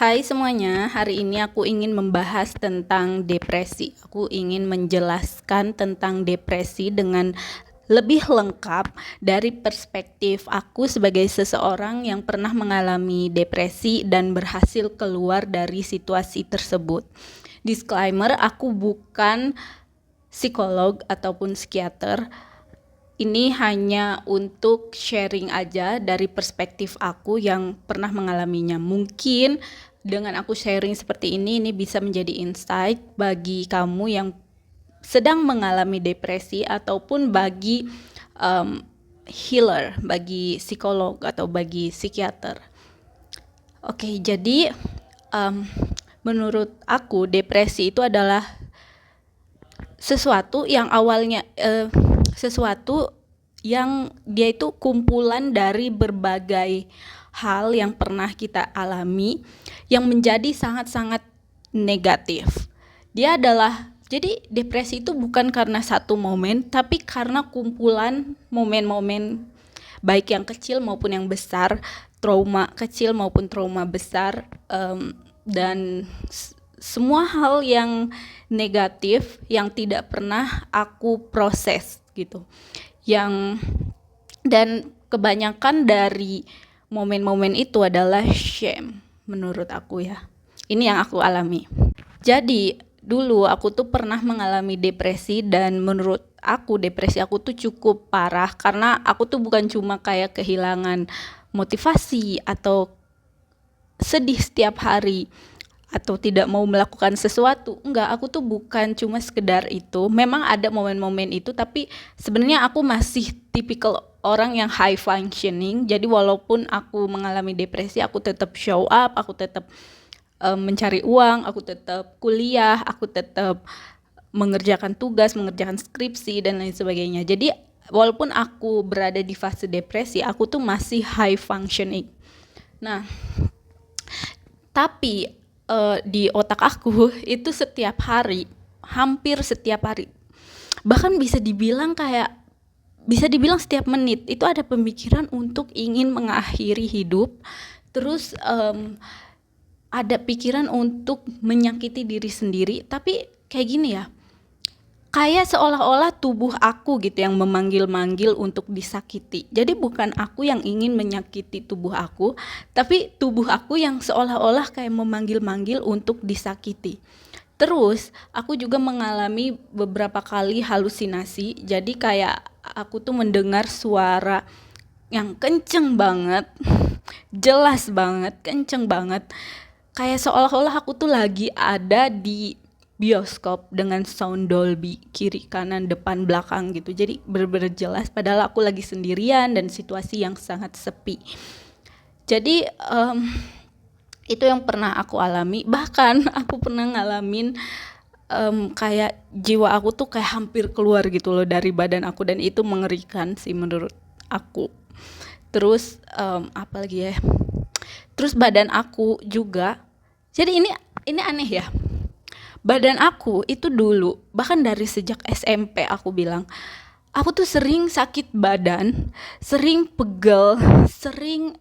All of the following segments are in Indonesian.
Hai semuanya, hari ini aku ingin membahas tentang depresi. Aku ingin menjelaskan tentang depresi dengan lebih lengkap dari perspektif aku sebagai seseorang yang pernah mengalami depresi dan berhasil keluar dari situasi tersebut. Disclaimer, aku bukan psikolog ataupun psikiater. Ini hanya untuk sharing aja dari perspektif aku yang pernah mengalaminya. Mungkin dengan aku sharing seperti ini bisa menjadi insight bagi kamu yang sedang mengalami depresi ataupun bagi healer, bagi psikolog atau bagi psikiater. Oke, jadi menurut aku depresi itu adalah sesuatu yang awalnya sesuatu yang dia itu kumpulan dari berbagai hal yang pernah kita alami yang menjadi sangat-sangat negatif. Jadi depresi itu bukan karena satu momen, tapi karena kumpulan momen-momen baik yang kecil maupun yang besar, trauma kecil maupun trauma besar, dan semua hal yang negatif yang tidak pernah aku proses gitu. Dan kebanyakan dari momen-momen itu adalah shame menurut aku ya. Ini yang aku alami. Jadi dulu aku tuh pernah mengalami depresi dan menurut aku depresi aku tuh cukup parah karena aku tuh bukan cuma kayak kehilangan motivasi atau sedih setiap hari atau tidak mau melakukan sesuatu. Enggak, aku tuh bukan cuma sekedar itu. Memang ada momen-momen itu, tapi sebenarnya aku masih tipikal orang yang high functioning. Jadi walaupun aku mengalami depresi, aku tetap show up, aku tetap mencari uang, aku tetap kuliah, aku tetap mengerjakan tugas, mengerjakan skripsi dan lain sebagainya. Jadi walaupun aku berada di fase depresi, aku tuh masih high functioning. Nah, tapi di otak aku itu setiap hari, hampir setiap hari, bahkan bisa dibilang setiap menit itu ada pemikiran untuk ingin mengakhiri hidup. Terus ada pikiran untuk menyakiti diri sendiri. Tapi kayak gini ya, kayak seolah-olah tubuh aku gitu yang memanggil-manggil untuk disakiti. Jadi bukan aku yang ingin menyakiti tubuh aku, tapi tubuh aku yang seolah-olah kayak memanggil-manggil untuk disakiti. Terus aku juga mengalami beberapa kali halusinasi. Jadi kayak aku tuh mendengar suara yang kenceng banget, jelas banget, kenceng banget. Kayak seolah-olah aku tuh lagi ada di bioskop dengan sound Dolby kiri kanan depan belakang gitu. Jadi benar-benar jelas padahal aku lagi sendirian dan situasi yang sangat sepi. Jadi itu yang pernah aku alami. Bahkan aku pernah ngalamin kayak jiwa aku tuh kayak hampir keluar gitu loh dari badan aku, dan itu mengerikan sih menurut aku. Terus apa lagi ya? Terus badan aku juga. Jadi ini aneh ya. Badan aku itu dulu, bahkan dari sejak SMP aku bilang, aku tuh sering sakit badan, sering pegel, sering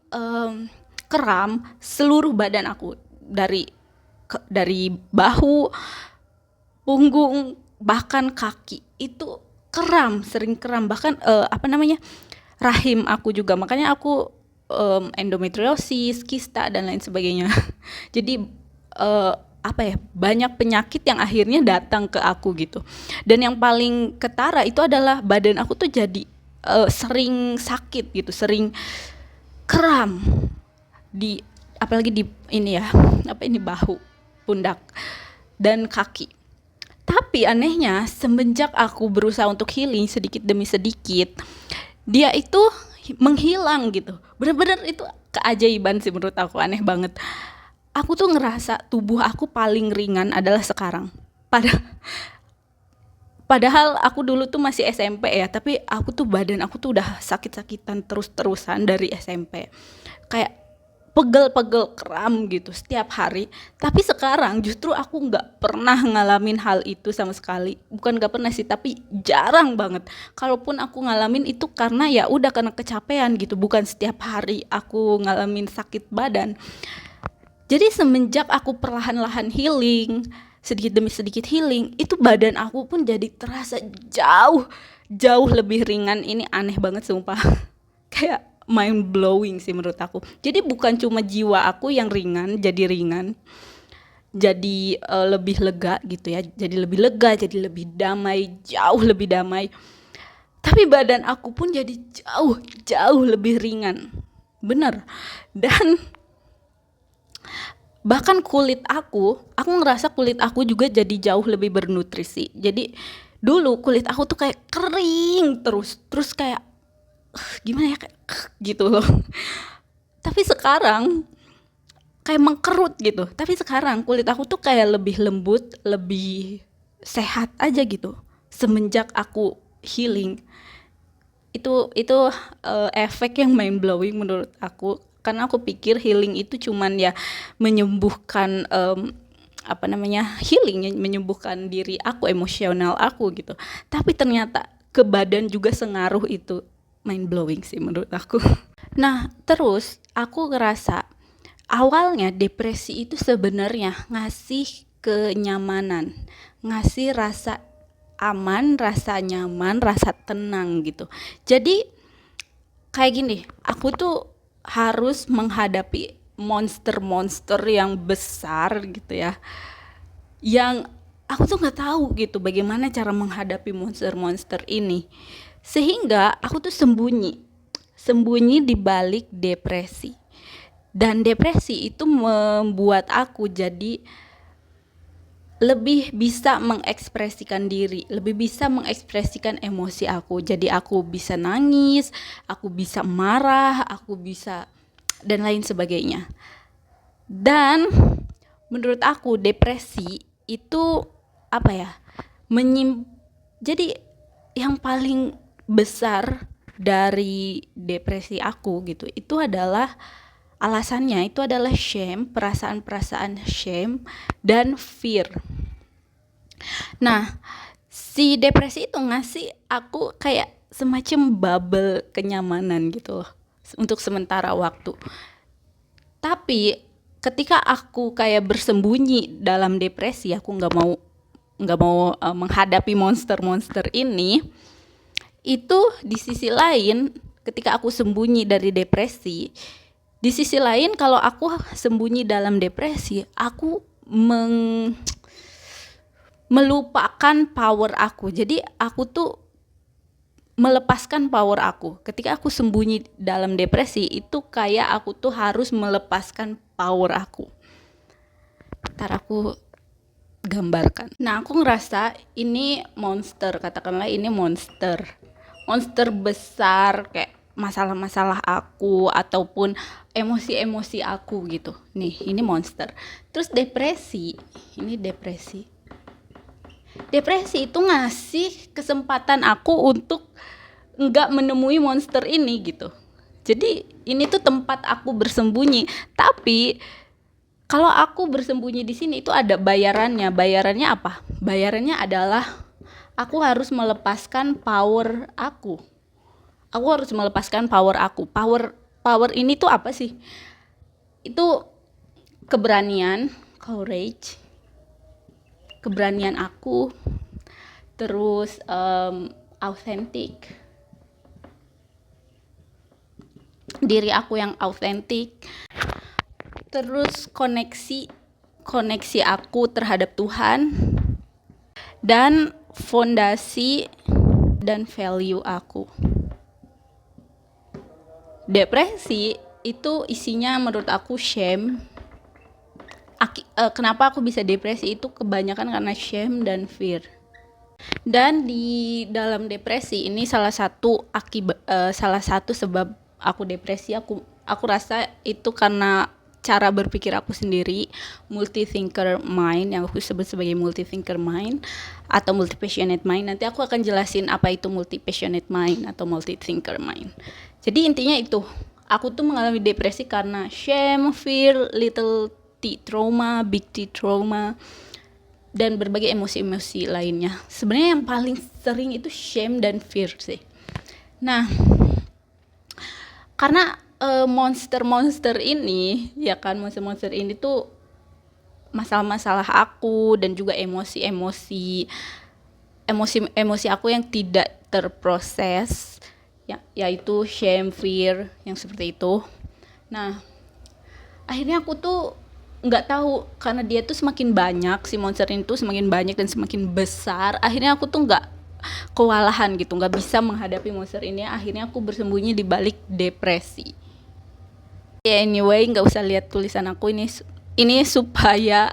kram seluruh badan aku, dari bahu, punggung, bahkan kaki itu kram, sering kram, bahkan rahim aku juga. Makanya aku endometriosis, kista dan lain sebagainya. Jadi banyak penyakit yang akhirnya datang ke aku gitu. Dan yang paling ketara itu adalah badan aku tuh jadi sering sakit gitu, sering kram apalagi di bahu, pundak dan kaki. Tapi anehnya semenjak aku berusaha untuk healing sedikit demi sedikit, dia itu menghilang gitu. Benar-benar itu keajaiban sih menurut aku, aneh banget. Aku tuh ngerasa tubuh aku paling ringan adalah sekarang. Padahal aku dulu tuh masih SMP ya, tapi badan aku tuh udah sakit-sakitan terus-terusan dari SMP. Kayak pegel-pegel kram gitu setiap hari. Tapi sekarang justru aku nggak pernah ngalamin hal itu sama sekali. Bukan nggak pernah sih, tapi jarang banget. Kalaupun aku ngalamin itu karena ya udah karena kecapean gitu. Bukan setiap hari aku ngalamin sakit badan. Jadi semenjak aku perlahan-lahan healing, sedikit demi sedikit healing, itu badan aku pun jadi terasa jauh jauh lebih ringan. Ini aneh banget sumpah. Kayak mind blowing sih menurut aku. Jadi bukan cuma jiwa aku yang ringan, jadi lebih lega gitu ya. Jadi lebih lega, jadi lebih damai, jauh lebih damai. Tapi badan aku pun jadi jauh lebih ringan. Bener. Dan bahkan aku ngerasa kulit aku juga jadi jauh lebih bernutrisi. Jadi dulu kulit aku tuh kayak kering terus kayak gimana ya, kayak gitu loh. Tapi sekarang kayak mengkerut gitu. Tapi sekarang kulit aku tuh kayak lebih lembut, lebih sehat aja gitu. Semenjak aku healing. Itu efek yang mind blowing menurut aku, karena aku pikir healing itu cuman ya menyembuhkan healing, menyembuhkan diri aku, emosional aku gitu. Tapi ternyata ke badan juga sengaruh itu. Mind blowing sih menurut aku. Nah, terus aku ngerasa awalnya depresi itu sebenarnya ngasih kenyamanan, ngasih rasa aman, rasa nyaman, rasa tenang gitu. Jadi kayak gini, aku tuh harus menghadapi monster-monster yang besar gitu ya, yang aku tuh nggak tahu gitu bagaimana cara menghadapi monster-monster ini, sehingga aku tuh sembunyi di balik depresi. Dan depresi itu membuat aku jadi lebih bisa mengekspresikan diri, lebih bisa mengekspresikan emosi aku. Jadi aku bisa nangis, aku bisa marah, aku bisa dan lain sebagainya. Dan menurut aku depresi itu apa ya? Jadi yang paling besar dari depresi aku gitu, itu adalah alasannya itu adalah shame, perasaan-perasaan shame dan fear. Nah, si depresi itu ngasih aku kayak semacam bubble kenyamanan gitu loh, untuk sementara waktu. Tapi ketika aku kayak bersembunyi dalam depresi, aku nggak mau menghadapi monster-monster ini. Itu di sisi lain, ketika aku sembunyi dari depresi, di sisi lain kalau aku sembunyi dalam depresi, aku melupakan power aku. Jadi aku tuh melepaskan power aku. Ketika aku sembunyi dalam depresi, itu kayak aku tuh harus melepaskan power aku. Ntar aku gambarkan. Nah, aku ngerasa ini monster, katakanlah ini monster besar, kayak masalah-masalah aku ataupun emosi-emosi aku gitu. Nih, ini monster. Terus depresi itu ngasih kesempatan aku untuk nggak menemui monster ini gitu. Jadi ini tuh tempat aku bersembunyi. Tapi kalau aku bersembunyi di sini itu ada bayarannya. Bayarannya apa? Bayarannya adalah aku harus melepaskan power aku. Aku harus melepaskan power aku. Power ini tuh apa sih? Itu keberanian, courage. Keberanian aku. Terus authentic. Diri aku yang autentik. Terus koneksi aku terhadap Tuhan, dan fondasi dan value aku. Depresi itu isinya menurut aku shame. Kenapa aku bisa depresi itu kebanyakan karena shame dan fear. Dan di dalam depresi ini salah satu sebab aku depresi, aku rasa itu karena cara berpikir aku sendiri, multi thinker mind, yang aku sebut sebagai multi thinker mind atau multi passionate mind. Nanti aku akan jelasin apa itu multi passionate mind atau multi thinker mind. Jadi intinya itu, aku tuh mengalami depresi karena shame, fear, little t trauma, big T trauma, dan berbagai emosi-emosi lainnya. Sebenarnya yang paling sering itu shame dan fear sih. Nah, karena monster-monster ini ya kan, monster-monster ini tuh masalah-masalah aku dan juga emosi aku yang tidak terproses, yaitu shame, fear, yang seperti itu. Nah, akhirnya aku tuh nggak tahu, karena dia tuh semakin banyak, si monster ini tuh semakin banyak dan semakin besar, akhirnya aku tuh nggak kewalahan gitu, nggak bisa menghadapi monster ini. Akhirnya aku bersembunyi di balik depresi. Ya anyway, nggak usah lihat tulisan aku ini supaya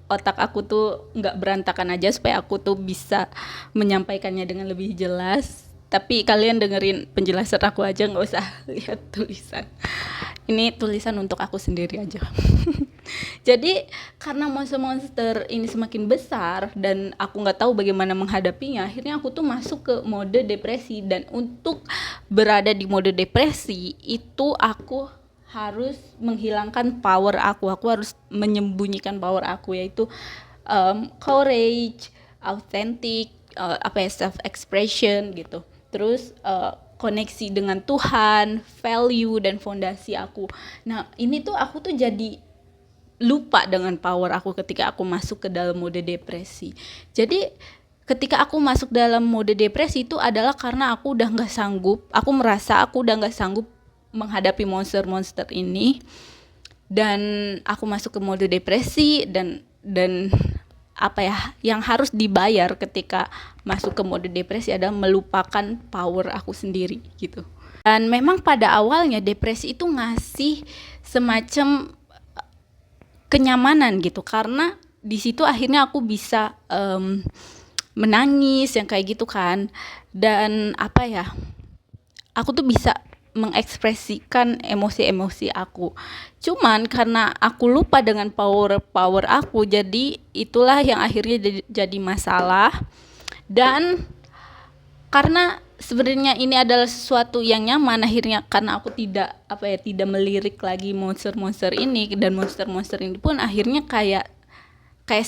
otak aku tuh nggak berantakan aja, supaya aku tuh bisa menyampaikannya dengan lebih jelas. Tapi kalian dengerin penjelasan aku aja, nggak usah lihat tulisan. Ini tulisan untuk aku sendiri aja. Jadi karena monster-monster ini semakin besar dan aku nggak tahu bagaimana menghadapinya, akhirnya aku tuh masuk ke mode depresi. Dan untuk berada di mode depresi itu aku harus menghilangkan power aku harus menyembunyikan power aku, yaitu courage, authentic, self expression gitu. Terus koneksi dengan Tuhan, value dan fondasi aku. Nah, ini tuh aku tuh jadi lupa dengan power aku ketika aku masuk ke dalam mode depresi. Jadi ketika aku masuk dalam mode depresi itu adalah karena aku udah nggak sanggup, aku merasa aku udah nggak sanggup menghadapi monster-monster ini, dan aku masuk ke mode depresi. Dan yang harus dibayar ketika masuk ke mode depresi adalah melupakan power aku sendiri gitu. Dan memang pada awalnya depresi itu ngasih semacam kenyamanan gitu, karena di situ akhirnya aku bisa menangis yang kayak gitu kan, dan aku tuh bisa mengekspresikan emosi-emosi aku. Cuman karena aku lupa dengan power aku, jadi itulah yang akhirnya jadi masalah. Dan karena sebenarnya ini adalah sesuatu yang nyaman, akhirnya karena aku tidak melirik lagi monster-monster ini, dan monster-monster ini pun akhirnya kayak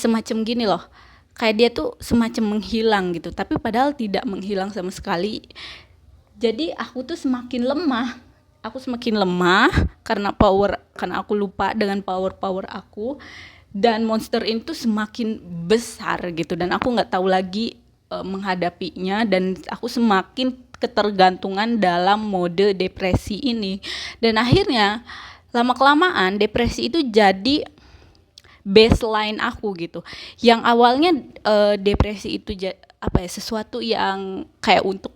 semacam gini loh, kayak dia tuh semacam menghilang gitu, tapi padahal tidak menghilang sama sekali. Jadi aku tuh semakin lemah karena aku lupa dengan power aku, dan monster ini tuh semakin besar gitu, dan aku nggak tahu lagi menghadapinya, dan aku semakin ketergantungan dalam mode depresi ini. Dan akhirnya lama-kelamaan depresi itu jadi baseline aku gitu. Yang awalnya depresi itu sesuatu yang kayak untuk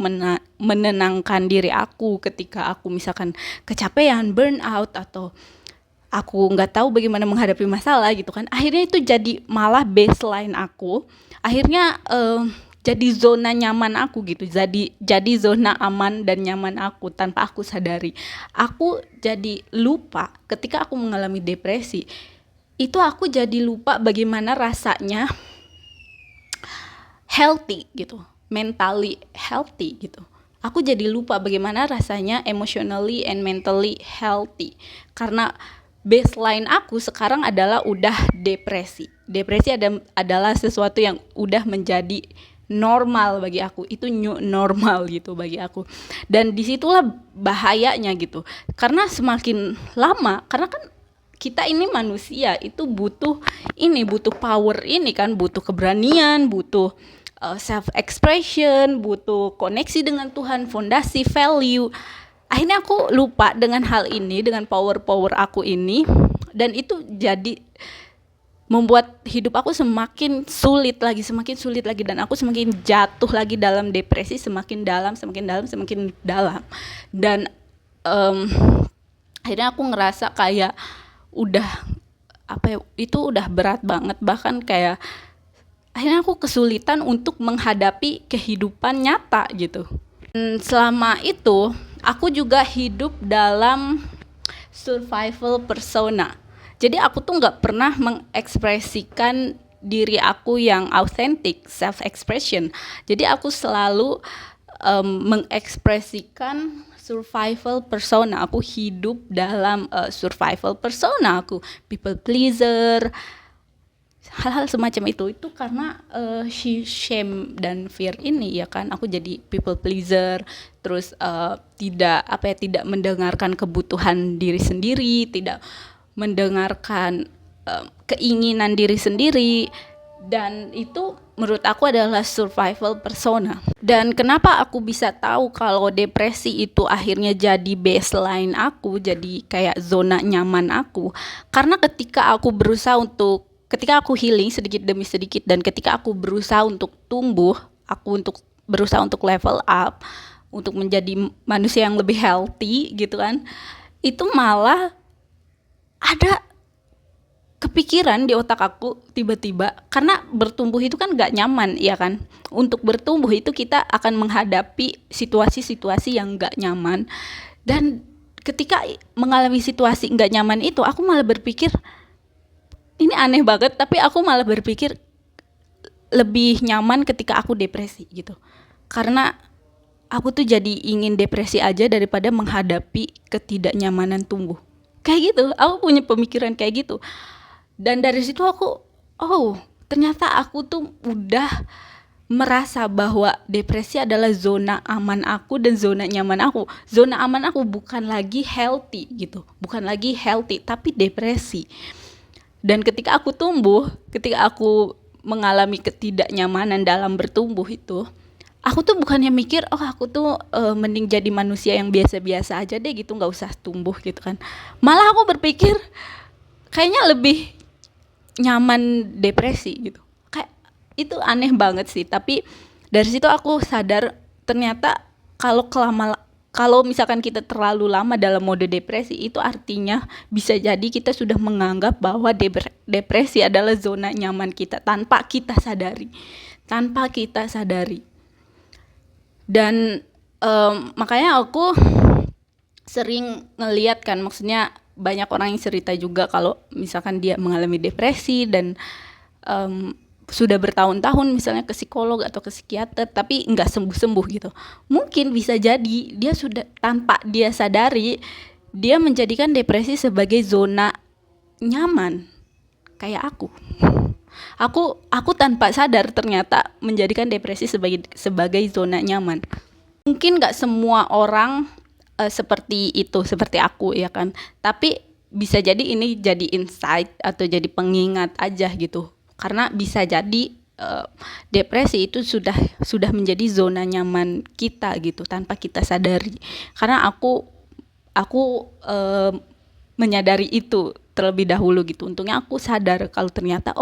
menenangkan diri aku ketika aku misalkan kecapean, burnout, atau aku nggak tahu bagaimana menghadapi masalah gitu kan. Akhirnya itu jadi malah baseline aku. Akhirnya jadi zona nyaman aku gitu. Jadi zona aman dan nyaman aku tanpa aku sadari. Aku jadi lupa ketika aku mengalami depresi. Itu aku jadi lupa bagaimana rasanya healthy gitu, mentally healthy gitu. Aku jadi lupa bagaimana rasanya emotionally and mentally healthy, karena baseline aku sekarang adalah udah depresi. Depresi adalah sesuatu yang udah menjadi normal bagi aku, itu new normal gitu bagi aku. Dan disitulah bahayanya gitu, karena semakin lama, karena kan kita ini manusia itu butuh power ini kan, butuh keberanian, butuh self expression, butuh koneksi dengan Tuhan, fondasi, value. Akhirnya aku lupa dengan hal ini, dengan power aku ini, dan itu jadi membuat hidup aku semakin sulit lagi, dan aku semakin jatuh lagi dalam depresi, semakin dalam. Dan akhirnya aku ngerasa kayak itu udah berat banget, bahkan kayak akhirnya aku kesulitan untuk menghadapi kehidupan nyata gitu. Selama itu aku juga hidup dalam survival persona. Jadi aku tuh nggak pernah mengekspresikan diri aku yang authentic, self expression. Jadi aku selalu mengekspresikan survival persona. Aku hidup dalam survival persona. Aku people pleaser, hal-hal semacam itu karena shame dan fear ini ya kan, aku jadi people pleaser, terus tidak mendengarkan kebutuhan diri sendiri, tidak mendengarkan keinginan diri sendiri, dan itu menurut aku adalah survival persona. Dan kenapa aku bisa tahu kalau depresi itu akhirnya jadi baseline aku, jadi kayak zona nyaman aku, karena ketika aku healing sedikit demi sedikit, dan ketika aku berusaha untuk tumbuh, berusaha untuk level up, untuk menjadi manusia yang lebih healthy gitu kan, itu malah ada kepikiran di otak aku tiba-tiba, karena bertumbuh itu kan gak nyaman ya kan. Untuk bertumbuh itu kita akan menghadapi situasi-situasi yang gak nyaman, dan ketika mengalami situasi gak nyaman itu, aku malah berpikir, ini aneh banget, tapi aku malah berpikir lebih nyaman ketika aku depresi gitu, karena aku tuh jadi ingin depresi aja daripada menghadapi ketidaknyamanan tumbuh. Kayak gitu, aku punya pemikiran kayak gitu. Dan dari situ aku, ternyata aku tuh udah merasa bahwa depresi adalah zona aman aku dan zona nyaman aku. Zona aman aku bukan lagi healthy gitu, bukan lagi healthy, tapi depresi. Dan ketika aku tumbuh, ketika aku mengalami ketidaknyamanan dalam bertumbuh itu, aku tuh bukannya mikir, aku tuh mending jadi manusia yang biasa-biasa aja deh gitu, gak usah tumbuh gitu kan. Malah aku berpikir kayaknya lebih nyaman depresi gitu. Kayak itu aneh banget sih, tapi dari situ aku sadar ternyata kalau misalkan kita terlalu lama dalam mode depresi, itu artinya bisa jadi kita sudah menganggap bahwa depresi adalah zona nyaman kita tanpa kita sadari. Dan makanya aku sering ngeliat kan, maksudnya banyak orang yang cerita juga kalau misalkan dia mengalami depresi dan sudah bertahun-tahun misalnya ke psikolog atau ke psikiater tapi nggak sembuh-sembuh gitu. Mungkin bisa jadi dia sudah, tanpa dia sadari, dia menjadikan depresi sebagai zona nyaman kayak aku. Aku tanpa sadar ternyata menjadikan depresi sebagai zona nyaman. Mungkin nggak semua orang seperti itu, seperti aku ya kan, tapi bisa jadi ini jadi insight atau jadi pengingat aja gitu, karena bisa jadi depresi itu sudah menjadi zona nyaman kita gitu tanpa kita sadari. Karena aku menyadari itu terlebih dahulu gitu. Untungnya aku sadar kalau ternyata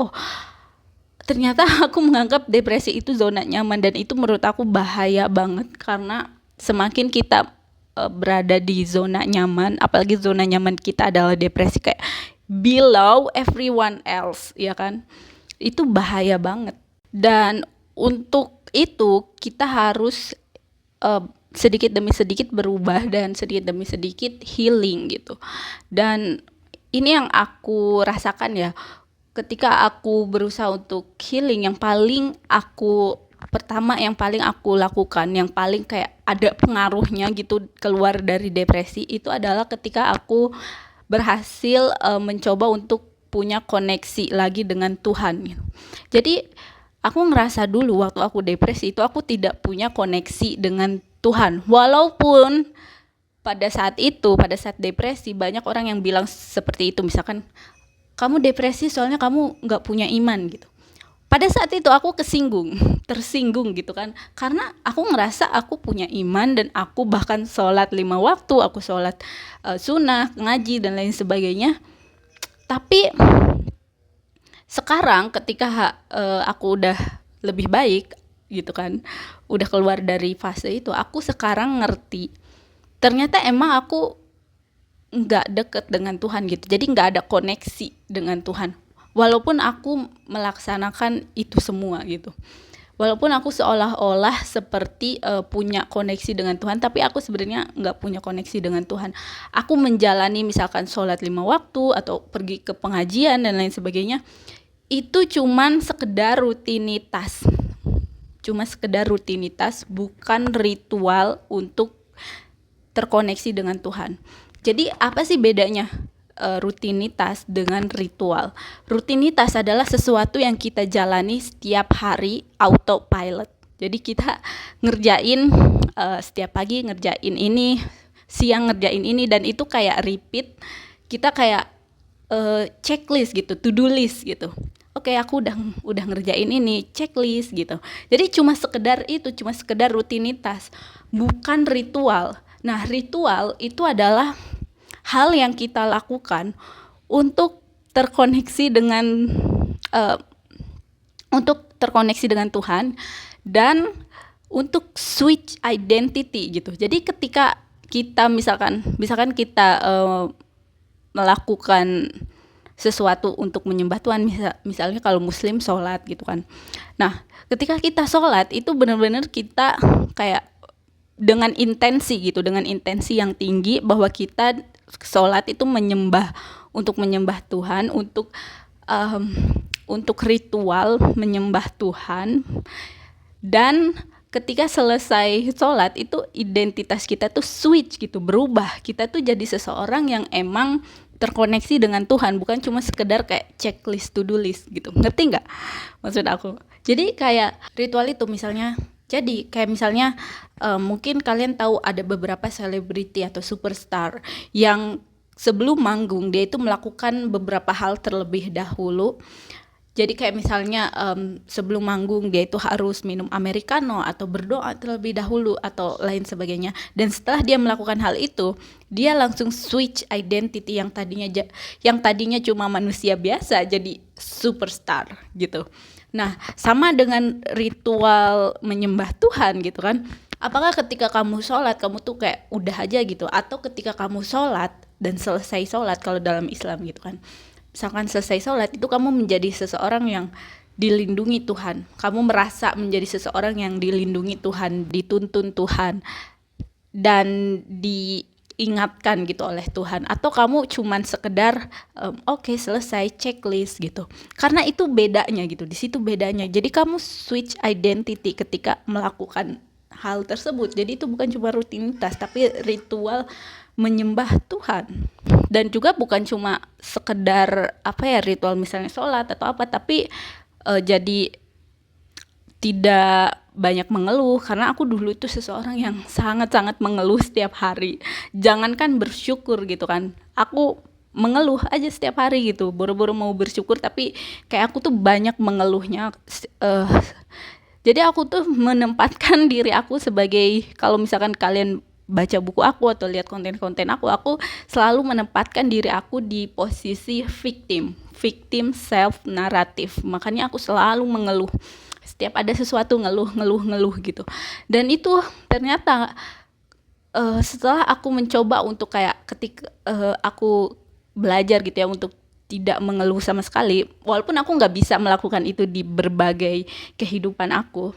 aku menganggap depresi itu zona nyaman, dan itu menurut aku bahaya banget, karena semakin kita berada di zona nyaman, apalagi zona nyaman kita adalah depresi kayak below everyone else ya kan, itu bahaya banget. Dan untuk itu kita harus sedikit demi sedikit berubah dan sedikit demi sedikit healing gitu. Dan ini yang aku rasakan ya, ketika aku berusaha untuk healing, yang paling aku lakukan, yang paling kayak ada pengaruhnya gitu keluar dari depresi, itu adalah ketika aku berhasil mencoba untuk punya koneksi lagi dengan Tuhan gitu. Jadi aku ngerasa dulu waktu aku depresi itu aku tidak punya koneksi dengan Tuhan, walaupun pada saat depresi banyak orang yang bilang seperti itu, misalkan kamu depresi soalnya kamu nggak punya iman gitu. Pada saat itu aku tersinggung gitu kan, karena aku ngerasa aku punya iman dan aku bahkan sholat 5 waktu, aku sholat sunnah, ngaji dan lain sebagainya. Tapi sekarang ketika aku udah lebih baik gitu kan, udah keluar dari fase itu, aku sekarang ngerti ternyata emang aku nggak deket dengan Tuhan gitu, jadi nggak ada koneksi dengan Tuhan. Walaupun aku melaksanakan itu semua gitu, walaupun aku seolah-olah seperti punya koneksi dengan Tuhan, tapi aku sebenarnya nggak punya koneksi dengan Tuhan. Aku menjalani misalkan sholat 5 waktu atau pergi ke pengajian dan lain sebagainya, itu cuman sekedar rutinitas, bukan ritual untuk terkoneksi dengan Tuhan. Jadi apa sih bedanya rutinitas dengan ritual. Rutinitas adalah sesuatu yang kita jalani setiap hari, autopilot. Jadi kita ngerjain setiap pagi ngerjain ini, siang ngerjain ini, dan itu kayak repeat. Kita kayak checklist gitu, to-do list gitu. Oke, aku udah ngerjain ini, checklist gitu. Jadi cuma sekedar rutinitas, bukan ritual. Nah, ritual itu adalah hal yang kita lakukan untuk terkoneksi dengan Tuhan, dan untuk switch identity gitu. Jadi ketika kita misalkan kita melakukan sesuatu untuk menyembah Tuhan, misalnya kalau Muslim sholat gitu kan. Nah, ketika kita sholat itu benar-benar kita kayak dengan intensi gitu, dengan intensi yang tinggi bahwa kita sholat itu untuk menyembah Tuhan, untuk ritual menyembah Tuhan. Dan ketika selesai sholat itu identitas kita tuh switch gitu, berubah. Kita tuh jadi seseorang yang emang terkoneksi dengan Tuhan, bukan cuma sekedar kayak checklist, to-do list gitu. Ngerti nggak maksud aku? Jadi kayak ritual itu misalnya, mungkin kalian tahu ada beberapa selebriti atau superstar yang sebelum manggung dia itu melakukan beberapa hal terlebih dahulu. Jadi kayak misalnya sebelum manggung dia itu harus minum americano atau berdoa terlebih dahulu atau lain sebagainya. Dan setelah dia melakukan hal itu, dia langsung switch identity yang tadinya cuma manusia biasa jadi superstar gitu. Nah, sama dengan ritual menyembah Tuhan gitu kan. Apakah ketika kamu sholat kamu tuh kayak udah aja gitu, atau ketika kamu sholat dan selesai sholat kalau dalam Islam gitu kan. Misalkan selesai sholat itu kamu menjadi seseorang yang dilindungi Tuhan. Kamu merasa menjadi seseorang yang dilindungi Tuhan, dituntun Tuhan, dan diingatkan gitu oleh Tuhan. Atau kamu cuman sekedar oke, selesai, checklist gitu. Karena itu bedanya gitu, di situ bedanya. Jadi kamu switch identity ketika melakukan hal tersebut. Jadi itu bukan cuma rutinitas, tapi ritual menyembah Tuhan. Dan juga bukan cuma sekedar ritual misalnya sholat atau apa, tapi jadi tidak banyak mengeluh. Karena aku dulu itu seseorang yang sangat-sangat mengeluh setiap hari. Jangankan bersyukur gitu kan, aku mengeluh aja setiap hari gitu, boro-boro mau bersyukur tapi kayak aku tuh banyak mengeluhnya. Jadi aku tuh menempatkan diri aku sebagai, kalau misalkan kalian baca buku aku atau lihat konten-konten aku selalu menempatkan diri aku di posisi victim self narrative. Makanya aku selalu mengeluh, setiap ada sesuatu ngeluh gitu. Dan itu ternyata setelah aku mencoba untuk kayak ketika aku belajar gitu ya untuk tidak mengeluh sama sekali, walaupun aku nggak bisa melakukan itu di berbagai kehidupan aku,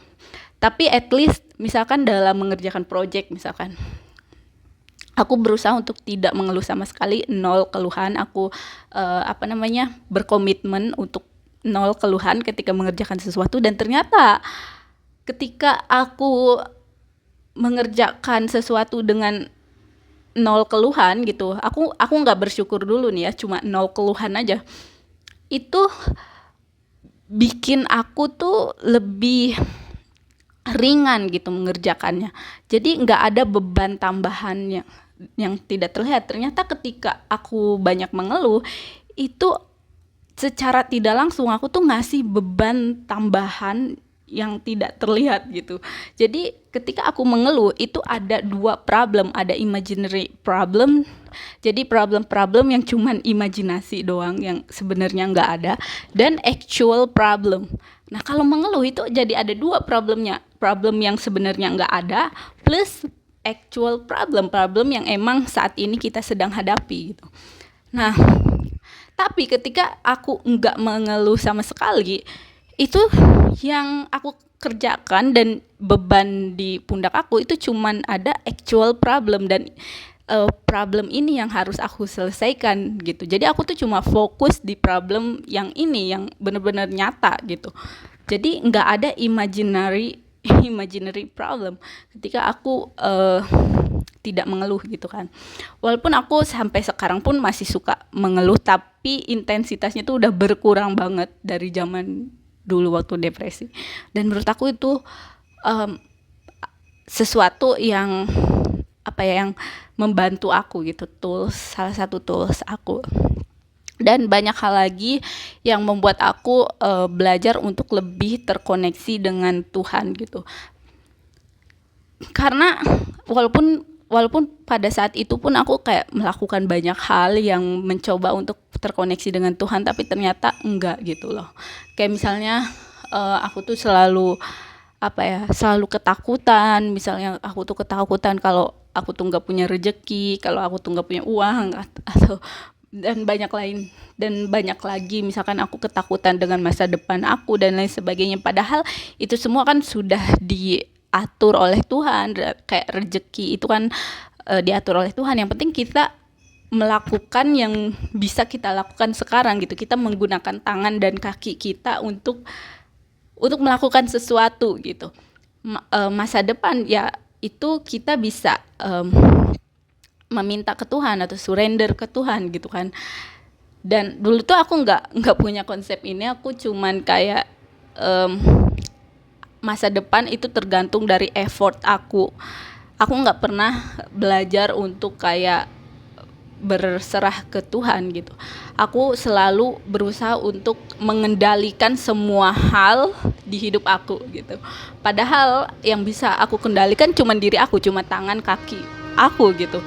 tapi at least misalkan dalam mengerjakan project misalkan, aku berusaha untuk tidak mengeluh sama sekali, nol keluhan. Aku berkomitmen untuk nol keluhan ketika mengerjakan sesuatu. Dan ternyata ketika aku mengerjakan sesuatu dengan nol keluhan gitu, aku nggak bersyukur dulu nih ya, cuma nol keluhan aja, itu bikin aku tuh lebih ringan gitu mengerjakannya. Jadi nggak ada beban tambahan yang tidak terlihat. Ternyata ketika aku banyak mengeluh, itu secara tidak langsung aku tuh ngasih beban tambahan yang tidak terlihat gitu. Jadi ketika aku mengeluh itu ada dua problem, ada imaginary problem. Jadi problem yang cuman imajinasi doang yang sebenarnya nggak ada, dan actual problem. Nah, kalau mengeluh itu jadi ada dua problemnya, problem yang sebenarnya nggak ada plus actual problem yang emang saat ini kita sedang hadapi gitu. Nah, tapi ketika aku nggak mengeluh sama sekali, itu yang aku kerjakan dan beban di pundak aku itu cuman ada actual problem, dan problem ini yang harus aku selesaikan gitu. Jadi aku tuh cuma fokus di problem yang ini yang benar-benar nyata gitu. Jadi nggak ada imaginary problem ketika aku tidak mengeluh gitu kan. Walaupun aku sampai sekarang pun masih suka mengeluh, tapi intensitasnya tuh udah berkurang banget dari zaman dulu waktu depresi. Dan menurut aku itu um, sesuatu yang yang membantu aku gitu, salah satu tools aku. Dan banyak hal lagi yang membuat aku belajar untuk lebih terkoneksi dengan Tuhan gitu. Karena walaupun pada saat itu pun aku kayak melakukan banyak hal yang mencoba untuk terkoneksi dengan Tuhan, tapi ternyata enggak gitu loh. Kayak misalnya aku tuh selalu selalu ketakutan. Misalnya aku tuh ketakutan kalau aku tuh nggak punya rezeki, kalau aku tuh nggak punya uang, atau dan banyak lagi. Misalkan aku ketakutan dengan masa depan aku dan lain sebagainya. Padahal itu semua kan sudah diatur oleh Tuhan. Kayak rezeki itu kan diatur oleh Tuhan. Yang penting kita melakukan yang bisa kita lakukan sekarang gitu. Kita menggunakan tangan dan kaki kita untuk melakukan sesuatu gitu. Masa depan ya itu kita bisa meminta ke Tuhan atau surrender ke Tuhan gitu kan. Dan dulu tuh aku nggak punya konsep ini. Aku cuman kayak masa depan itu tergantung dari effort aku. Aku nggak pernah belajar untuk kayak berserah ke Tuhan gitu. Aku selalu berusaha untuk mengendalikan semua hal di hidup aku gitu. Padahal yang bisa aku kendalikan cuma diri aku, cuma tangan kaki aku gitu.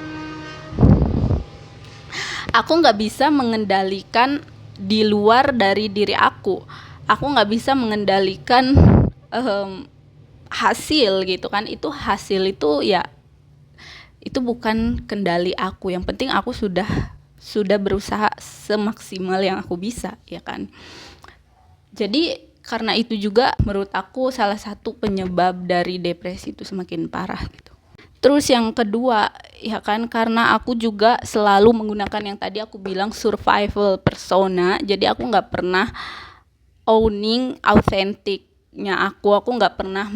Aku nggak bisa mengendalikan di luar dari diri aku. Aku nggak bisa mengendalikan hasil gitu kan. Itu hasil itu ya itu bukan kendali aku. Yang penting aku sudah berusaha semaksimal yang aku bisa, ya kan. Jadi karena itu juga menurut aku salah satu penyebab dari depresi itu semakin parah gitu. Terus yang kedua, ya kan, karena aku juga selalu menggunakan yang tadi aku bilang survival persona. Jadi aku nggak pernah owning authenticnya aku nggak pernah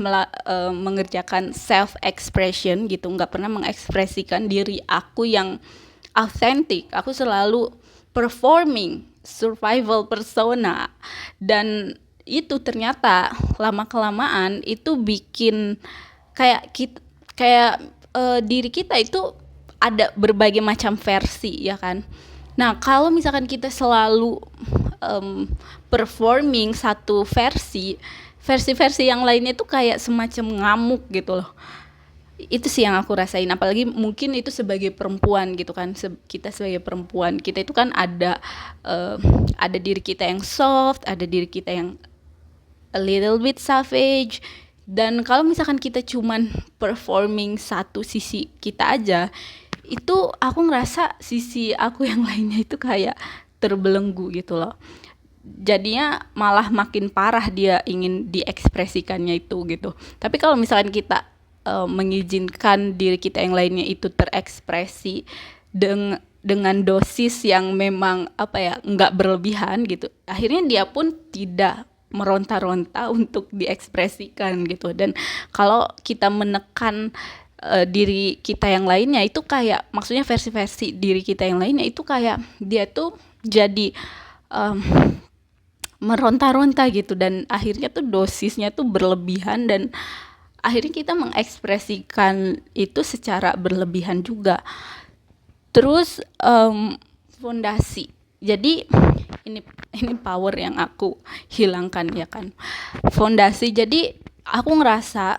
mengerjakan self expression gitu, nggak pernah mengekspresikan diri aku yang authentic. Aku selalu performing survival persona, dan itu ternyata lama kelamaan itu bikin kayak diri kita itu ada berbagai macam versi, ya kan. Nah, kalau misalkan kita selalu performing satu versi yang lainnya itu kayak semacam ngamuk gitu loh. Itu sih yang aku rasain, apalagi mungkin itu sebagai perempuan gitu kan. Kita sebagai perempuan, kita itu kan ada diri kita yang soft, ada diri kita yang a little bit savage. Dan kalau misalkan kita cuman performing satu sisi kita aja, itu aku ngerasa sisi aku yang lainnya itu kayak terbelenggu gitu loh. Jadinya malah makin parah dia ingin diekspresikannya itu gitu. Tapi kalau misalkan kita mengizinkan diri kita yang lainnya itu terekspresi dengan dosis yang memang nggak berlebihan gitu, akhirnya dia pun tidak meronta-ronta untuk diekspresikan gitu. Dan kalau kita menekan diri kita yang lainnya itu kayak, maksudnya versi-versi diri kita yang lainnya itu kayak dia tuh jadi meronta-ronta gitu, dan akhirnya tuh dosisnya tuh berlebihan, dan akhirnya kita mengekspresikan itu secara berlebihan juga. Terus fondasi. Jadi ini power yang aku hilangkan, ya kan. Fondasi. Jadi aku ngerasa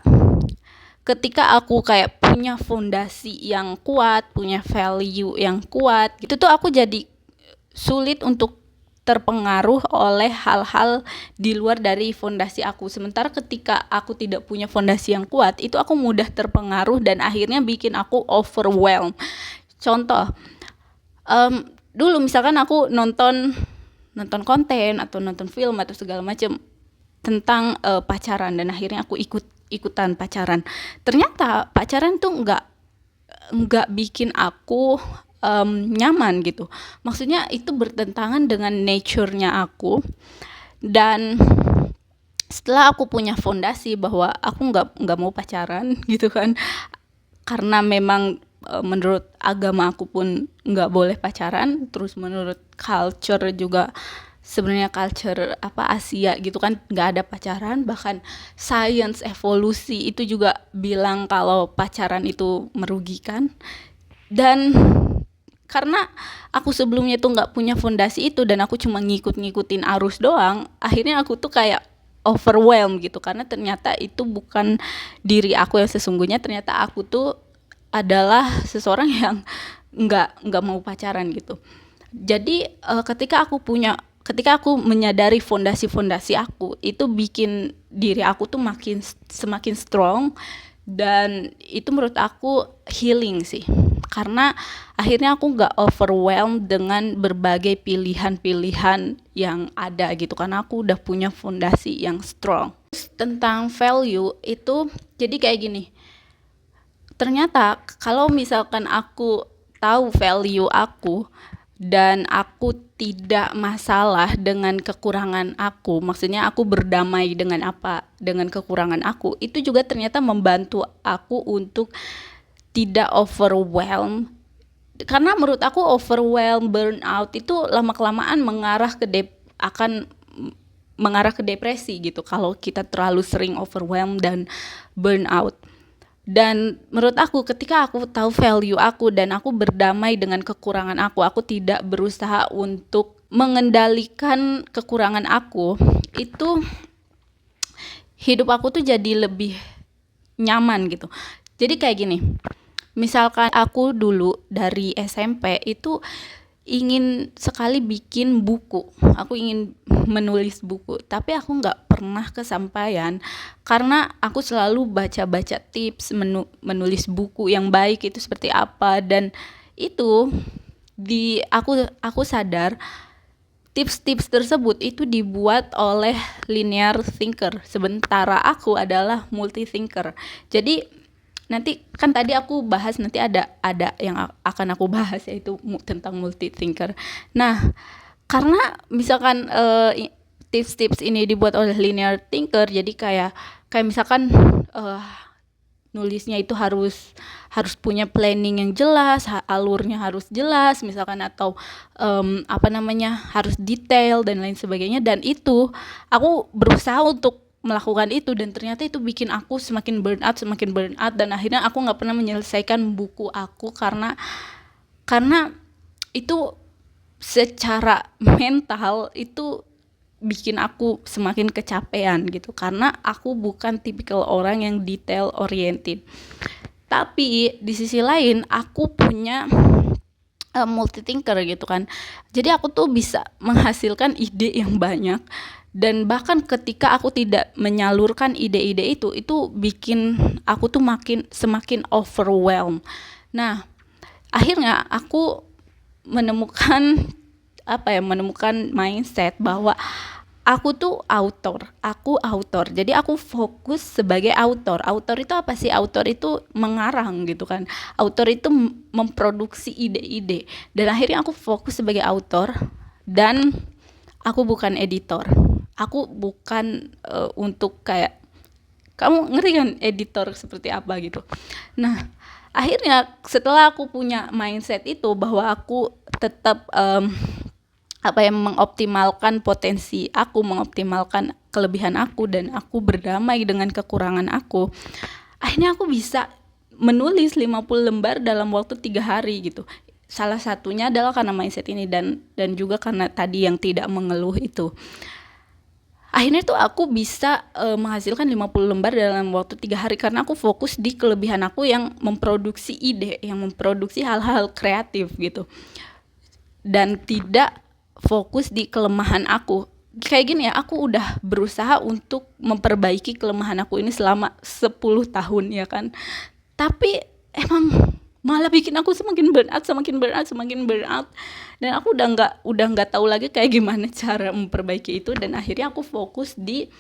ketika aku kayak punya fondasi yang kuat, punya value yang kuat, gitu tuh aku jadi sulit untuk terpengaruh oleh hal-hal di luar dari fondasi aku. Sementara ketika aku tidak punya fondasi yang kuat, itu aku mudah terpengaruh dan akhirnya bikin aku overwhelmed. Contoh, dulu misalkan aku nonton konten atau nonton film atau segala macam tentang pacaran, dan akhirnya aku ikutan pacaran. Ternyata pacaran tuh nggak bikin aku nyaman gitu. Maksudnya itu bertentangan dengan nature-nya aku. Dan setelah aku punya fondasi bahwa aku nggak mau pacaran gitu kan, karena memang menurut agama aku pun nggak boleh pacaran, terus menurut culture juga sebenarnya culture Asia gitu kan nggak ada pacaran, bahkan science evolusi itu juga bilang kalau pacaran itu merugikan. Dan karena aku sebelumnya tuh nggak punya fondasi itu dan aku cuma ngikutin arus doang, akhirnya aku tuh kayak overwhelmed gitu, karena ternyata itu bukan diri aku yang sesungguhnya. Ternyata aku tuh adalah seseorang yang nggak mau pacaran gitu. Jadi ketika aku menyadari fondasi aku itu bikin diri aku tuh semakin strong, dan itu menurut aku healing sih, karena akhirnya aku nggak overwhelmed dengan berbagai pilihan-pilihan yang ada gitu, karena aku udah punya fondasi yang strong. Terus tentang value itu jadi kayak gini, ternyata kalau misalkan aku tahu value aku dan aku tidak masalah dengan kekurangan aku, maksudnya aku berdamai dengan kekurangan aku, itu juga ternyata membantu aku untuk tidak overwhelmed. Karena menurut aku overwhelm, burnout itu lama-kelamaan akan mengarah ke depresi gitu kalau kita terlalu sering overwhelm dan burnout. Dan menurut aku ketika aku tahu value aku dan aku berdamai dengan kekurangan aku tidak berusaha untuk mengendalikan kekurangan aku, itu hidup aku tuh jadi lebih nyaman gitu. Jadi kayak gini, misalkan aku dulu dari SMP itu ingin sekali bikin buku, aku ingin menulis buku, tapi aku nggak pernah kesampaian karena aku selalu baca-baca tips menulis buku yang baik itu seperti apa. Dan itu aku sadar tips-tips tersebut itu dibuat oleh linear thinker, sementara aku adalah multi thinker. Jadi nanti kan tadi aku bahas, nanti ada yang akan aku bahas, yaitu tentang multi thinker. Nah, karena misalkan tips-tips ini dibuat oleh linear thinker, jadi kayak misalkan nulisnya itu harus punya planning yang jelas, alurnya harus jelas misalkan, atau harus detail dan lain sebagainya. Dan itu aku berusaha untuk melakukan itu, dan ternyata itu bikin aku semakin burnout, dan akhirnya aku nggak pernah menyelesaikan buku aku karena itu secara mental itu bikin aku semakin kecapean gitu, karena aku bukan tipikal orang yang detail oriented. Tapi di sisi lain aku punya multi thinker gitu kan, jadi aku tuh bisa menghasilkan ide yang banyak. Dan bahkan ketika aku tidak menyalurkan ide-ide itu bikin aku tuh semakin overwhelmed. Nah, akhirnya aku menemukan mindset bahwa aku tuh author. Jadi aku fokus sebagai author. Author itu apa sih? Author itu mengarang gitu kan. Author itu memproduksi ide-ide. Dan akhirnya aku fokus sebagai author, dan aku bukan editor. Aku bukan untuk kayak, kamu ngerti kan editor seperti apa gitu. Nah, akhirnya setelah aku punya mindset itu bahwa aku tetap mengoptimalkan potensi aku, mengoptimalkan kelebihan aku, dan aku berdamai dengan kekurangan aku, akhirnya aku bisa menulis 50 lembar dalam waktu 3 hari gitu. Salah satunya adalah karena mindset ini, dan juga karena tadi yang tidak mengeluh itu. Akhirnya tuh aku bisa menghasilkan 50 lembar dalam waktu 3 hari karena aku fokus di kelebihan aku yang memproduksi ide, yang memproduksi hal-hal kreatif gitu. Dan tidak fokus di kelemahan aku. Kayak gini ya, aku udah berusaha untuk memperbaiki kelemahan aku ini selama 10 tahun ya kan. Tapi emang malah bikin aku semakin burnout, dan aku udah nggak tahu lagi kayak gimana cara memperbaiki itu. Dan akhirnya aku fokus di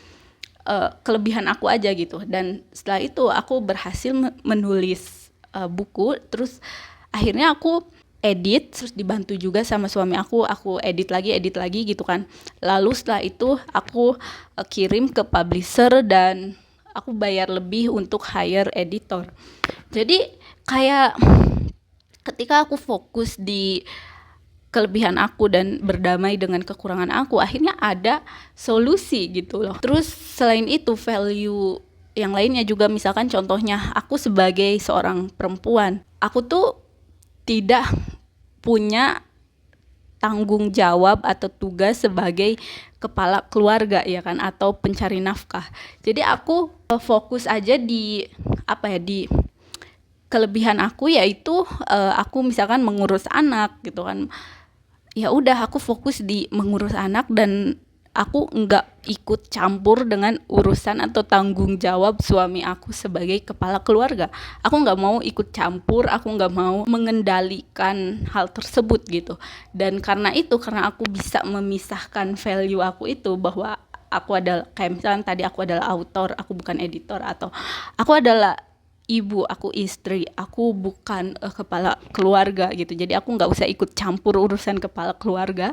kelebihan aku aja gitu. Dan setelah itu aku berhasil menulis buku. Terus akhirnya aku edit, terus dibantu juga sama suami aku edit lagi gitu kan. Lalu setelah itu aku kirim ke publisher, dan aku bayar lebih untuk hire editor. Jadi kayak ketika aku fokus di kelebihan aku dan berdamai dengan kekurangan aku, akhirnya ada solusi gitu loh. Terus selain itu value yang lainnya juga, misalkan contohnya aku sebagai seorang perempuan, aku tuh tidak punya tanggung jawab atau tugas sebagai kepala keluarga ya kan, atau pencari nafkah. Jadi aku fokus aja di di kelebihan aku, yaitu aku misalkan mengurus anak gitu kan. Ya udah, aku fokus di mengurus anak dan aku nggak ikut campur dengan urusan atau tanggung jawab suami aku sebagai kepala keluarga. Aku nggak mau ikut campur, aku nggak mau mengendalikan hal tersebut gitu. Dan karena aku bisa memisahkan value aku itu, bahwa aku adalah, kayak misalnya tadi, aku adalah autor, aku bukan editor, atau aku adalah ibu, aku istri, aku bukan kepala keluarga gitu. Jadi aku nggak usah ikut campur urusan kepala keluarga.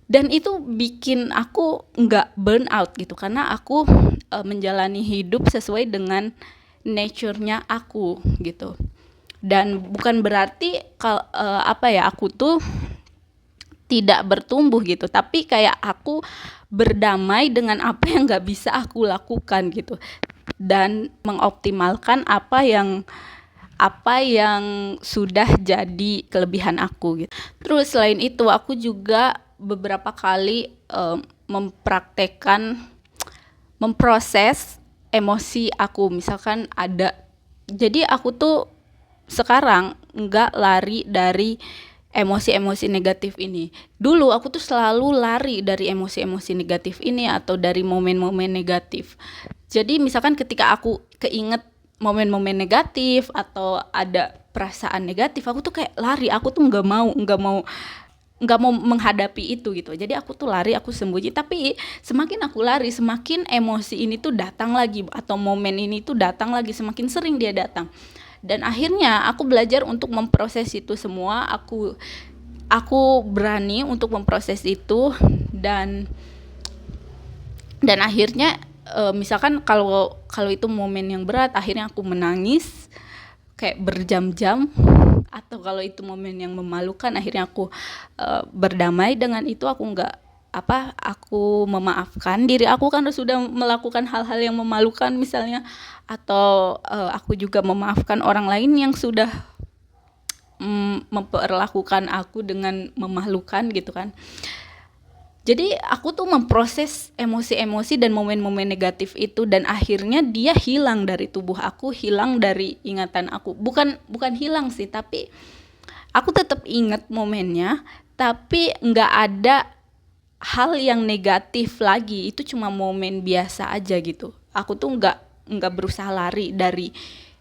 Dan itu bikin aku nggak burn out gitu, karena aku menjalani hidup sesuai dengan nature-nya aku gitu. Dan bukan berarti aku tuh tidak bertumbuh gitu, tapi kayak aku berdamai dengan apa yang nggak bisa aku lakukan gitu, dan mengoptimalkan apa yang sudah jadi kelebihan aku gitu. Terus selain itu, aku juga beberapa kali memproses emosi aku. Misalkan jadi aku tuh sekarang nggak lari dari emosi-emosi negatif ini. Dulu aku tuh selalu lari dari emosi-emosi negatif ini atau dari momen-momen negatif. Jadi misalkan ketika aku keinget momen-momen negatif atau ada perasaan negatif, aku tuh kayak lari, aku tuh nggak mau menghadapi itu gitu. Jadi aku tuh lari, aku sembunyi. Tapi semakin aku lari, semakin emosi ini tuh datang lagi, atau momen ini tuh datang lagi, semakin sering dia datang. Dan akhirnya aku belajar untuk memproses itu semua. Aku berani untuk memproses itu, dan akhirnya misalkan kalau itu momen yang berat, akhirnya aku menangis kayak berjam-jam. Atau kalau itu momen yang memalukan, akhirnya aku berdamai dengan itu. Aku memaafkan diri aku karena sudah melakukan hal-hal yang memalukan misalnya, atau aku juga memaafkan orang lain yang sudah memperlakukan aku dengan memalukan gitu kan. Jadi aku tuh memproses emosi-emosi dan momen-momen negatif itu, dan akhirnya dia hilang dari tubuh aku, hilang dari ingatan aku. Bukan hilang sih, tapi aku tetap ingat momennya, tapi nggak ada hal yang negatif lagi. Itu cuma momen biasa aja gitu. Aku tuh nggak berusaha lari dari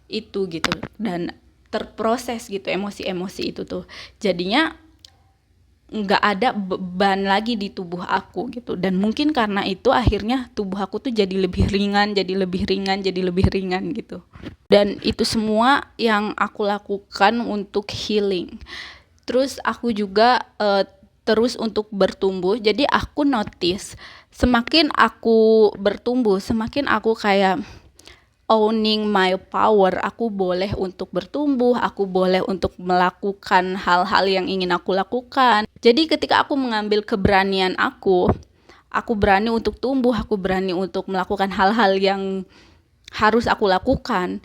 itu gitu, dan terproses gitu emosi-emosi itu tuh. Jadinya nggak ada beban lagi di tubuh aku gitu. Dan mungkin karena itu akhirnya tubuh aku tuh jadi lebih ringan gitu. Dan itu semua yang aku lakukan untuk healing. Terus aku juga terus untuk bertumbuh. Jadi aku notice semakin aku bertumbuh, semakin aku kayak owning my power. Aku boleh untuk bertumbuh, aku boleh untuk melakukan hal-hal yang ingin aku lakukan. Jadi ketika aku mengambil keberanian aku berani untuk tumbuh, aku berani untuk melakukan hal-hal yang harus aku lakukan.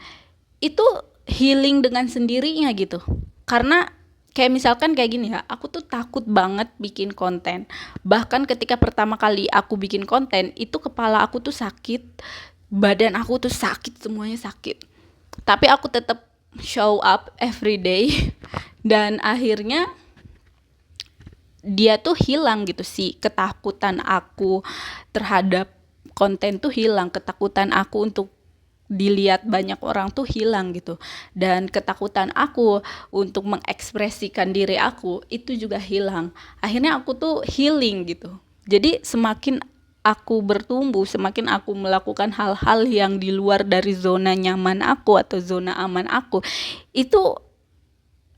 Itu healing dengan sendirinya gitu. Karena kayak misalkan kayak gini ya, aku tuh takut banget bikin konten. Bahkan ketika pertama kali aku bikin konten, itu kepala aku tuh sakit, badan aku tuh sakit, semuanya sakit. Tapi aku tetap show up every day. Dan akhirnya dia tuh hilang gitu sih, ketakutan aku terhadap konten tuh hilang, ketakutan aku untuk dilihat banyak orang tuh hilang gitu, dan ketakutan aku untuk mengekspresikan diri aku itu juga hilang. Akhirnya aku tuh healing gitu. Jadi semakin aku bertumbuh, semakin aku melakukan hal-hal yang di luar dari zona nyaman aku atau zona aman aku, itu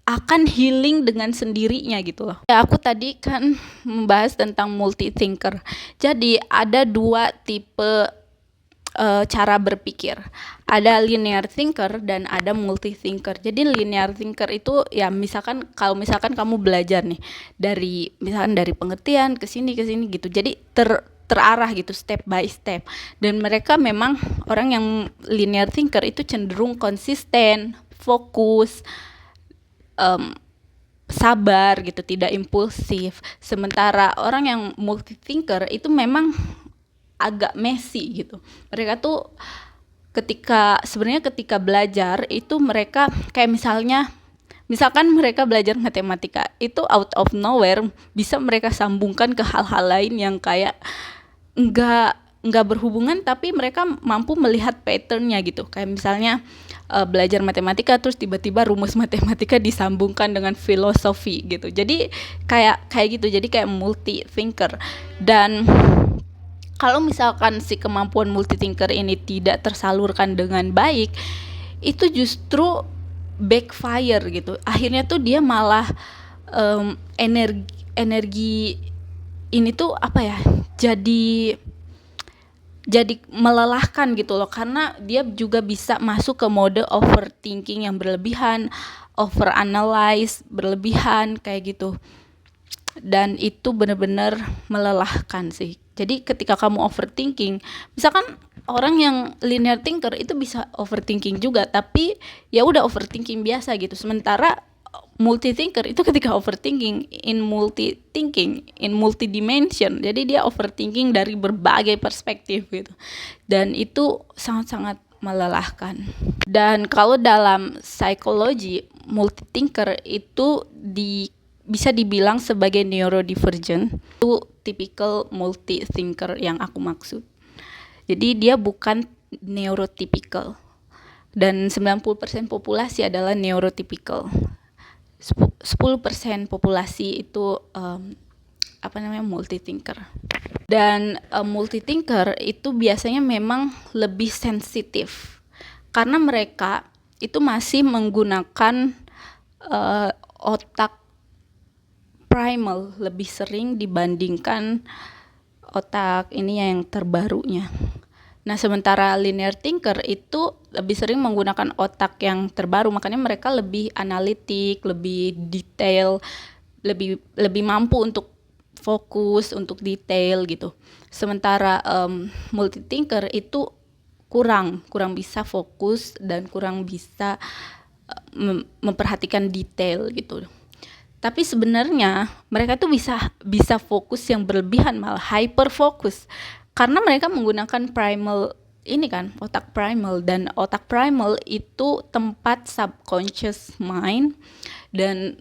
akan healing dengan sendirinya gitu loh. Ya, aku tadi kan membahas tentang multi thinker. Jadi ada dua tipe cara berpikir. Ada linear thinker dan ada multi thinker. Jadi linear thinker itu ya misalkan kalau misalkan kamu belajar nih dari misalkan dari pengertian ke sini gitu. Jadi terarah gitu step by step. Dan mereka memang orang yang linear thinker itu cenderung konsisten, fokus, sabar gitu, tidak impulsif. Sementara orang yang multi thinker itu memang agak messy gitu. Mereka tuh sebenarnya ketika belajar itu mereka kayak misalkan mereka belajar matematika itu out of nowhere bisa mereka sambungkan ke hal-hal lain yang kayak enggak berhubungan, tapi mereka mampu melihat patternnya gitu. Kayak misalnya belajar matematika terus tiba-tiba rumus matematika disambungkan dengan filosofi gitu. Jadi kayak gitu. Jadi kayak multi thinker. Dan kalau misalkan si kemampuan multithinker ini tidak tersalurkan dengan baik, itu justru backfire gitu. Akhirnya tuh dia malah energi ini tuh apa ya? Jadi melelahkan gitu loh, karena dia juga bisa masuk ke mode overthinking yang berlebihan, overanalyze berlebihan kayak gitu. Dan itu benar-benar melelahkan sih. Jadi ketika kamu overthinking, misalkan orang yang linear thinker itu bisa overthinking juga, tapi ya udah overthinking biasa gitu. Sementara multi thinker itu ketika overthinking in multi dimension. Jadi dia overthinking dari berbagai perspektif gitu. Dan itu sangat-sangat melelahkan. Dan kalau dalam psikologi, multi thinker itu bisa dibilang sebagai neurodivergent. Itu typical multi thinker yang aku maksud. Jadi dia bukan neurotypical. Dan 90% populasi adalah neurotypical. 10% populasi itu multi thinker. Dan multi thinker itu biasanya memang lebih sensitif karena mereka itu masih menggunakan otak primal lebih sering dibandingkan otak ini yang terbarunya. Nah, sementara linear thinker itu lebih sering menggunakan otak yang terbaru, makanya mereka lebih analitik, lebih detail, lebih mampu untuk fokus, untuk detail gitu. Sementara multi thinker itu kurang bisa fokus dan kurang bisa memperhatikan detail gitu. Tapi sebenarnya mereka tuh bisa fokus yang berlebihan, malah hyper fokus, karena mereka menggunakan primal ini kan, otak primal. Dan otak primal itu tempat subconscious mind, dan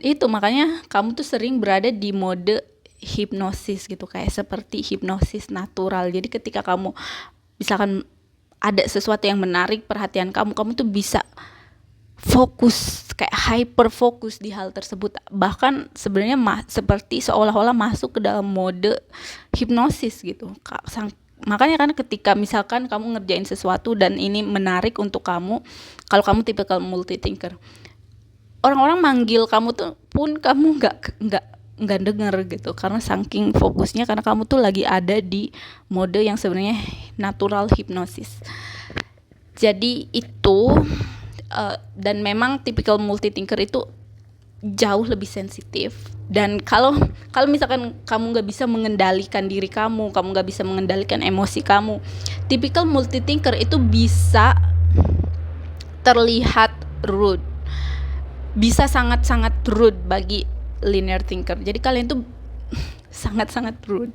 itu makanya kamu tuh sering berada di mode hipnosis gitu, kayak seperti hipnosis natural. Jadi ketika kamu misalkan ada sesuatu yang menarik perhatian kamu tuh bisa fokus, kayak hyper fokus di hal tersebut, bahkan sebenarnya seperti seolah-olah masuk ke dalam mode hipnosis gitu. Makanya kan ketika misalkan kamu ngerjain sesuatu dan ini menarik untuk kamu, kalau kamu tipikal multi thinker, orang-orang manggil kamu tuh pun kamu nggak denger gitu, karena saking fokusnya, karena kamu tuh lagi ada di mode yang sebenarnya natural hipnosis. Jadi itu dan memang tipikal multi thinker itu jauh lebih sensitif. Dan kalau misalkan kamu nggak bisa mengendalikan diri kamu nggak bisa mengendalikan emosi kamu, tipikal multi thinker itu bisa terlihat rude, bisa sangat-sangat rude bagi linear thinker. Jadi kalian tuh sangat-sangat rude,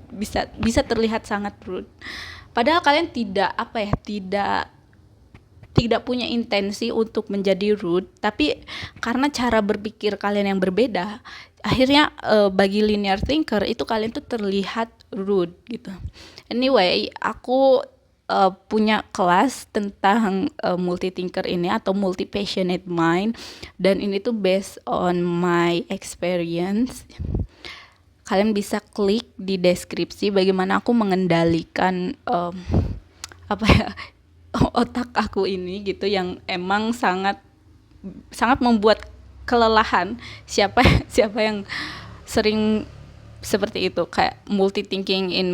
bisa terlihat sangat rude, padahal kalian tidak punya intensi untuk menjadi rude, tapi karena cara berpikir kalian yang berbeda, akhirnya bagi linear thinker itu kalian tuh terlihat rude gitu. Anyway, aku punya kelas tentang multi thinker ini atau multi passionate mind, dan ini tuh based on my experience. Kalian bisa klik di deskripsi bagaimana aku mengendalikan otak aku ini gitu, yang emang sangat membuat kelelahan. Siapa yang sering seperti itu, kayak overthinking in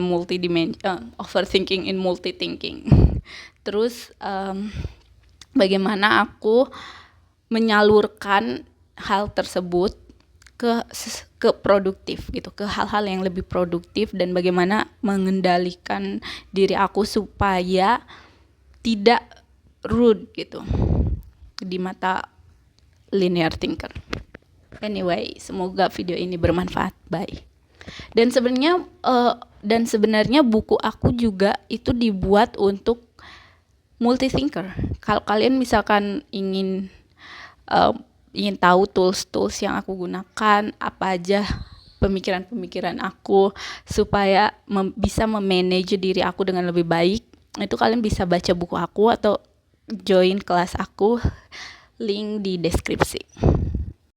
multithinking. Terus bagaimana aku menyalurkan hal tersebut ke produktif gitu, ke hal-hal yang lebih produktif, dan bagaimana mengendalikan diri aku supaya tidak rude gitu di mata linear thinker. Anyway, semoga video ini bermanfaat. Bye. Dan sebenarnya buku aku juga itu dibuat untuk multithinker. Kalau kalian misalkan ingin tahu tools yang aku gunakan, apa aja pemikiran aku supaya bisa memanage diri aku dengan lebih baik, itu kalian bisa baca buku aku atau join kelas aku, link di deskripsi.